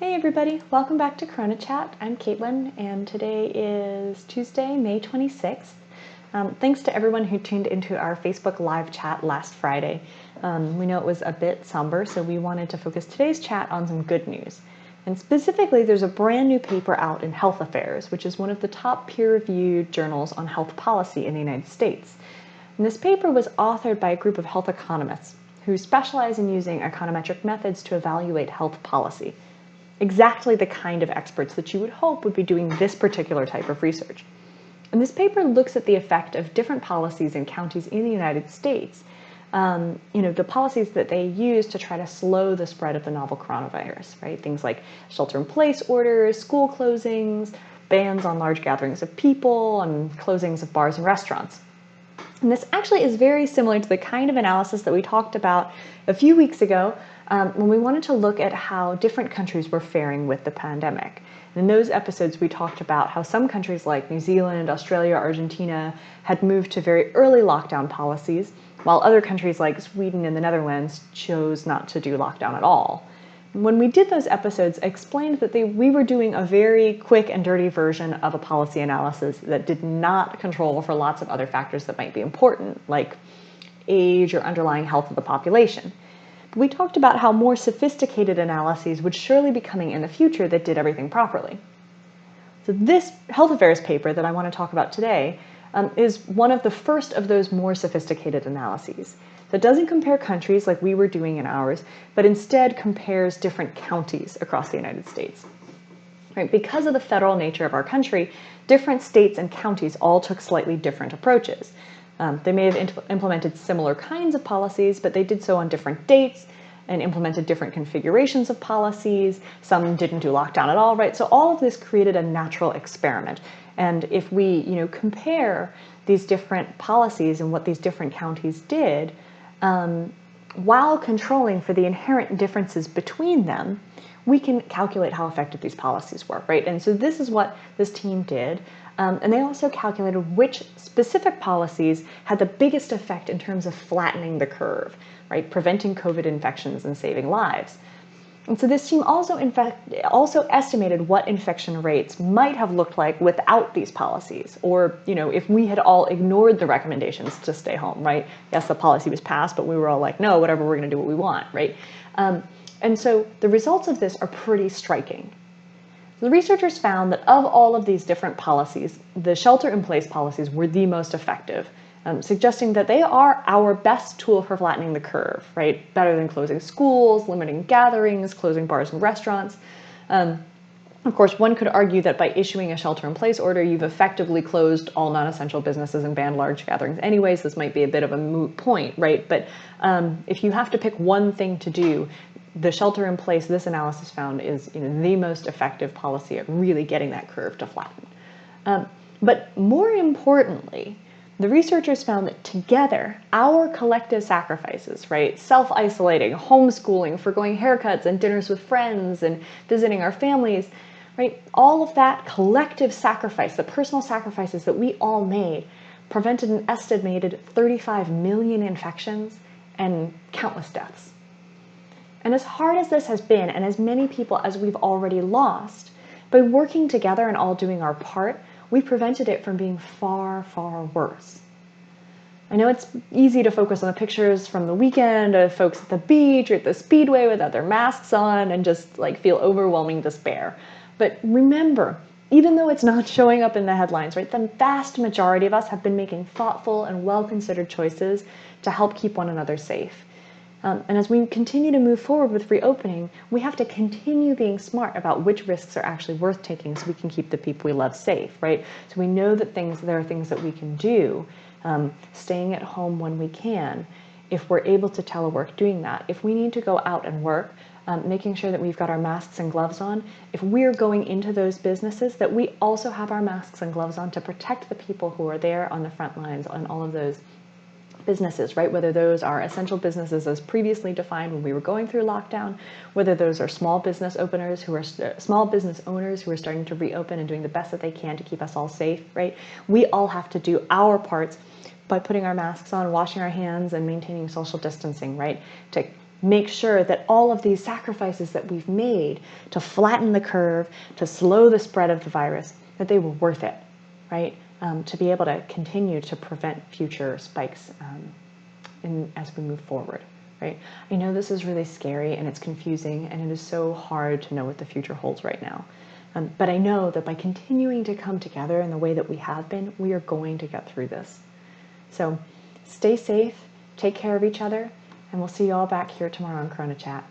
Hey everybody, welcome back to CoronaChat. I'm Caitlin, and today is Tuesday, May 26th. Thanks to everyone who tuned into our Facebook live chat last Friday. We know it was a bit somber, so we wanted to focus today's chat on some good news. And specifically, there's a brand new paper out in Health Affairs, which is one of the top peer-reviewed journals on health policy in the United States. And this paper was authored by a group of health economists who specialize in using econometric methods to evaluate health policy. Exactly the kind of experts that you would hope would be doing this particular type of research. And this paper looks at the effect of different policies in counties in the United States, the policies that they use to try to slow the spread of the novel coronavirus, right? Things like shelter-in-place orders, school closings, bans on large gatherings of people, and closings of bars and restaurants. And this actually is very similar to the kind of analysis that we talked about a few weeks ago when we wanted to look at how different countries were faring with the pandemic. And in those episodes, we talked about how some countries like New Zealand, Australia, Argentina had moved to very early lockdown policies, while other countries like Sweden and the Netherlands chose not to do lockdown at all. When we did those episodes, I explained that we were doing a very quick and dirty version of a policy analysis that did not control for lots of other factors that might be important, like age or underlying health of the population. But we talked about how more sophisticated analyses would surely be coming in the future that did everything properly. So this Health Affairs paper that I want to talk about today is one of the first of those more sophisticated analyses. So it doesn't compare countries like we were doing in ours, but instead compares different counties across the United States. Right? Because of the federal nature of our country, different states and counties all took slightly different approaches. They may have implemented similar kinds of policies, but they did so on different dates and implemented different configurations of policies. Some didn't do lockdown at all, right? So all of this created a natural experiment. And if we, compare these different policies and what these different counties did, while controlling for the inherent differences between them, we can calculate how effective these policies were, right? And so this is what this team did. And they also calculated which specific policies had the biggest effect in terms of flattening the curve, right? Preventing COVID infections and saving lives. And so this team also estimated what infection rates might have looked like without these policies, or if we had all ignored the recommendations to stay home, right? Yes, the policy was passed, but we were all like, no, whatever, we're going to do what we want, right? And so the results of this are pretty striking. The researchers found that of all of these different policies, the shelter-in-place policies were the most effective, suggesting that they are our best tool for flattening the curve, right? Better than closing schools, limiting gatherings, closing bars and restaurants. Of course, one could argue that by issuing a shelter-in-place order, you've effectively closed all non-essential businesses and banned large gatherings anyways. This might be a bit of a moot point, right? But if you have to pick one thing to do, the shelter-in-place, this analysis found, is the most effective policy at really getting that curve to flatten. But more importantly, the researchers found that together, our collective sacrifices, right, self-isolating, homeschooling, foregoing haircuts and dinners with friends and visiting our families, right, all of that collective sacrifice, the personal sacrifices that we all made, prevented an estimated 35 million infections and countless deaths. And as hard as this has been, and as many people as we've already lost, by working together and all doing our part, we prevented it from being far, far worse. I know it's easy to focus on the pictures from the weekend of folks at the beach or at the speedway without their masks on and just feel overwhelming despair. But remember, even though it's not showing up in the headlines, right, the vast majority of us have been making thoughtful and well-considered choices to help keep one another safe. And as we continue to move forward with reopening, we have to continue being smart about which risks are actually worth taking so we can keep the people we love safe, right? So we know that there are things that we can do, staying at home when we can, if we're able to telework, doing that. If we need to go out and work, making sure that we've got our masks and gloves on. If we're going into those businesses, that we also have our masks and gloves on to protect the people who are there on the front lines on all of those businesses, right? Whether those are essential businesses as previously defined when we were going through lockdown, whether those are small business owners who are starting to reopen and doing the best that they can to keep us all safe, right? We all have to do our parts by putting our masks on, washing our hands, and maintaining social distancing, right? To make sure that all of these sacrifices that we've made to flatten the curve, to slow the spread of the virus, that they were worth it, right? To be able to continue to prevent future spikes as we move forward, right? I know this is really scary and it's confusing and it is so hard to know what the future holds right now. But I know that by continuing to come together in the way that we have been, we are going to get through this. So stay safe, take care of each other, and we'll see you all back here tomorrow on CoronaChat.